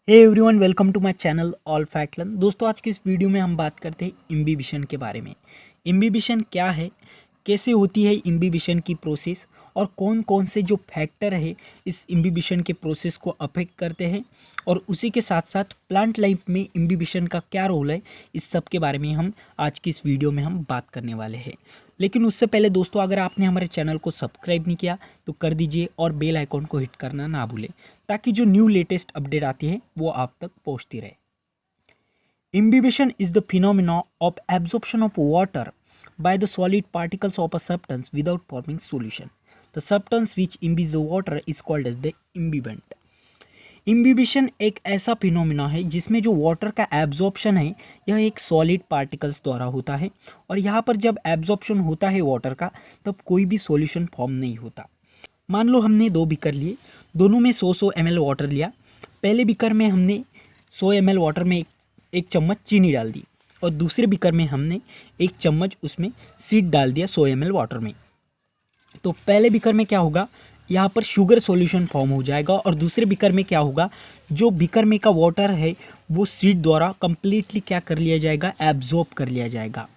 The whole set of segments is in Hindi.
Hey everyone, welcome to my channel all fact learn. दोस्तों, आज की इस वीडियो में हम बात करते हैं इम्बिबिशन के बारे में। इम्बिबिशन क्या है, कैसे होती है इम्बिबिशन की प्रोसेस और कौन कौन से जो फैक्टर है इस इम्बिबिशन के प्रोसेस को अफेक्ट करते हैं, और उसी के साथ साथ प्लांट लाइफ में इम्बिबिशन का क्या रोल है, इस सब के बारे में हम आज की इस वीडियो में हम बात करने वाले हैं। लेकिन उससे पहले दोस्तों, अगर आपने हमारे चैनल को सब्सक्राइब नहीं किया तो कर दीजिए और बेल आइकॉन को हिट करना ना भूलें, ताकि जो न्यू लेटेस्ट अपडेट आती है वो आप तक पहुंचती रहे। Imbibition is the phenomena of absorption of water by the solid particles of a substance without forming solution. The substance which imbibes the water is called as the imbibant. Imbibition एक ऐसा फिनोमिना है जिसमें जो वाटर का एब्जॉर्प्शन है यह एक सॉलिड पार्टिकल्स द्वारा होता है, और यहाँ पर जब एब्जॉर्प्शन होता है वाटर का तब कोई भी सॉल्यूशन फॉर्म नहीं होता। मान लो हमने दो बीकर लिए, दोनों में 100 ml वाटर लिया। पहले बीकर में हमने 100 ml वाटर में एक चम्मच चीनी डाल दी, और दूसरे बीकर में हमने एक चम्मच उसमें सीड डाल दिया 100 ml वाटर में। तो पहले बीकर में क्या होगा, यहाँ पर शुगर सॉल्यूशन फॉर्म हो जाएगा, और दूसरे बीकर में क्या होगा, जो बीकर में का वाटर है वो सीड द्वारा कंप्लीटली क्या कर लिया जाएगा, एब्जॉर्ब कर लिया जाएगा।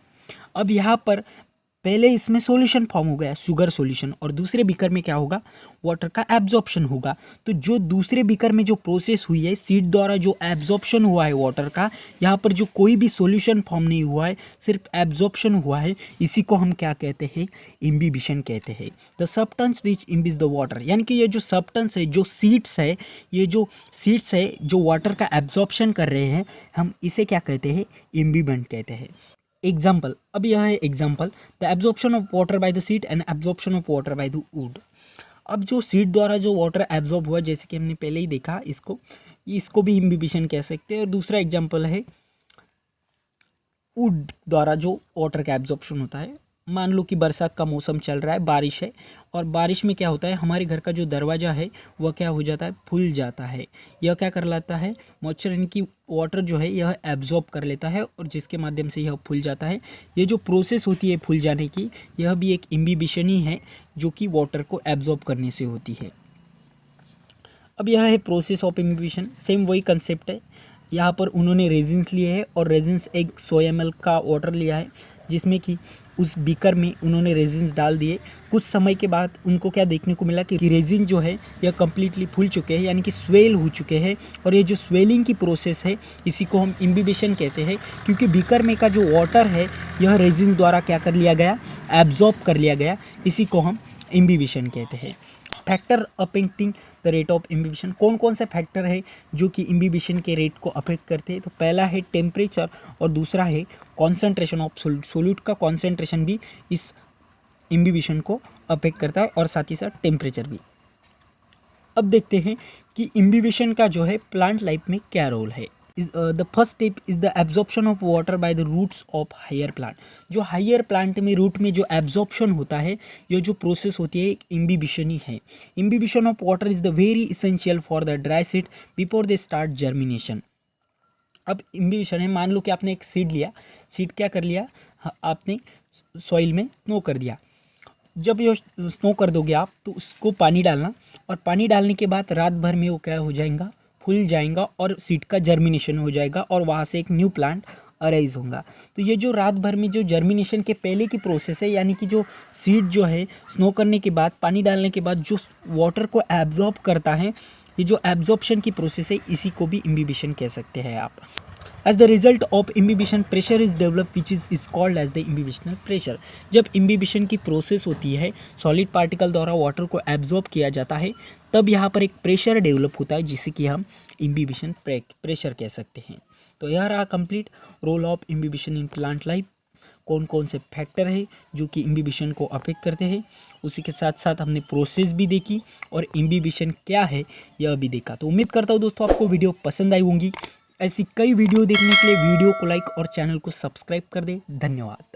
अब यहाँ पर पहले इसमें सॉल्यूशन फॉर्म हो गया, शुगर सॉल्यूशन, और दूसरे बीकर में क्या होगा, वाटर का एब्जॉर्प्शन होगा। तो जो दूसरे बीकर में जो प्रोसेस हुई है, सीड द्वारा जो एब्जॉर्प्शन हुआ है वाटर का, यहाँ पर जो कोई भी सॉल्यूशन फॉर्म नहीं हुआ है, सिर्फ एब्जॉर्प्शन हुआ है, इसी को हम क्या कहते हैं, इम्बिबिशन कहते हैं। The substance which imbibes the water, यानी कि ये जो सब्सटेंस है, जो सीड्स है, ये जो सीड्स है जो वाटर का एब्जॉर्प्शन कर रहे हैं, हम इसे क्या कहते हैं, इम्बिबेंट कहते हैं। एग्जाम्पल, अब यह है example, the absorption of water by the seed and absorption of water by the wood. अब जो सीड द्वारा जो वाटर एब्जॉर्ब हुआ, जैसे कि हमने पहले ही देखा, इसको भी इम्बिबिशन कह सकते हैं। और दूसरा एग्जाम्पल है वुड द्वारा जो वाटर का एब्जॉर्प्शन होता है। मान लो कि बरसात का मौसम चल रहा है, बारिश है, और बारिश में क्या होता है, हमारे घर का जो दरवाज़ा है वह क्या हो जाता है, फूल जाता है। यह क्या कर लेता है, मॉइस्चर इनकी वाटर जो है यह एब्जॉर्ब कर लेता है, और जिसके माध्यम से यह फूल जाता है। ये जो प्रोसेस होती है फूल जाने की, यह भी एक इम्बिबिशन ही है, जो कि वाटर को एब्जॉर्ब करने से होती है। अब यह है प्रोसेस ऑफ इम्बिबिशन, सेम वही कंसेप्ट है। यहाँ पर उन्होंने रेजिन्स लिए हैं, और रेजिन्स एक 100 ml का वाटर लिया है, जिसमें कि उस बीकर में उन्होंने रेजिन्स डाल दिए। कुछ समय के बाद उनको क्या देखने को मिला कि रेजिन जो है यह कम्प्लीटली फूल चुके हैं, यानी कि स्वेल हो चुके हैं। और ये जो स्वेलिंग की प्रोसेस है, इसी को हम इम्बिबिशन कहते हैं, क्योंकि बीकर में का जो वाटर है यह रेजिन द्वारा क्या कर लिया गया, एब्जॉर्ब कर लिया गया। इसी को हम इम्बिबिशन कहते हैं। Factor affecting the rate of imbibition, कौन कौन से फैक्टर है जो कि इम्बिबिशन के रेट को अफेक्ट करते हैं। तो पहला है टेम्परेचर, और दूसरा है कॉन्सेंट्रेशन ऑफ सोल्यूट। सोल्यूट का कॉन्सेंट्रेशन भी इस इम्बिबिशन को अफेक्ट करता है, और साथ ही साथ टेम्परेचर भी। अब देखते हैं कि इम्बिबिशन का जो है प्लांट लाइफ में क्या रोल है। The first step is the absorption of water by the roots of higher plant. जो हायर प्लांट में रूट में जो एब्जॉर्प्शन होता है, ये जो प्रोसेस होती है एक इम्बिबिशन ही है। Imbibition of water is the very essential for the dry seed before they start germination. अब इम्बिबिशन है, मान लो कि आपने एक सीड लिया, सीड क्या कर लिया, आपने सॉइल में स्नो कर दिया। जब ये स्नो कर दोगे आप, तो उसको पानी डालना, और पानी डालने के बाद रात भर में वो क्या हो जाएगा, फूल जाएगा, और सीड का जर्मिनेशन हो जाएगा, और वहाँ से एक न्यू प्लांट अराइज होगा। तो ये जो रात भर में जो जर्मिनेशन के पहले की प्रोसेस है, यानी कि जो सीड जो है स्नो करने के बाद, पानी डालने के बाद जो वाटर को एब्जॉर्ब करता है, ये जो एब्जॉर्प्शन की प्रोसेस है, इसी को भी इम्बिबिशन कह सकते हैं आप। As the result of imbibition, pressure is developed which is called as the imbibitional pressure. जब imbibition की प्रोसेस होती है, सॉलिड पार्टिकल द्वारा वाटर को एब्जॉर्ब किया जाता है, तब यहाँ पर एक प्रेशर डेवलप होता है, जिसे कि हम इम्बिबिशन प्रेशर कह सकते हैं। तो यह रहा complete role of imbibition in plant life. कौन कौन से फैक्टर है जो कि इम्बिबिशन को अफेक्ट करते हैं, उसी के साथ साथ हमने प्रोसेस भी देखी, और इम्बिबिशन क्या है यह भी देखा। तो उम्मीद करता हूँ दोस्तों आपको वीडियो पसंद आई होंगी। ऐसी कई वीडियो देखने के लिए वीडियो को लाइक और चैनल को सब्सक्राइब कर दें। धन्यवाद।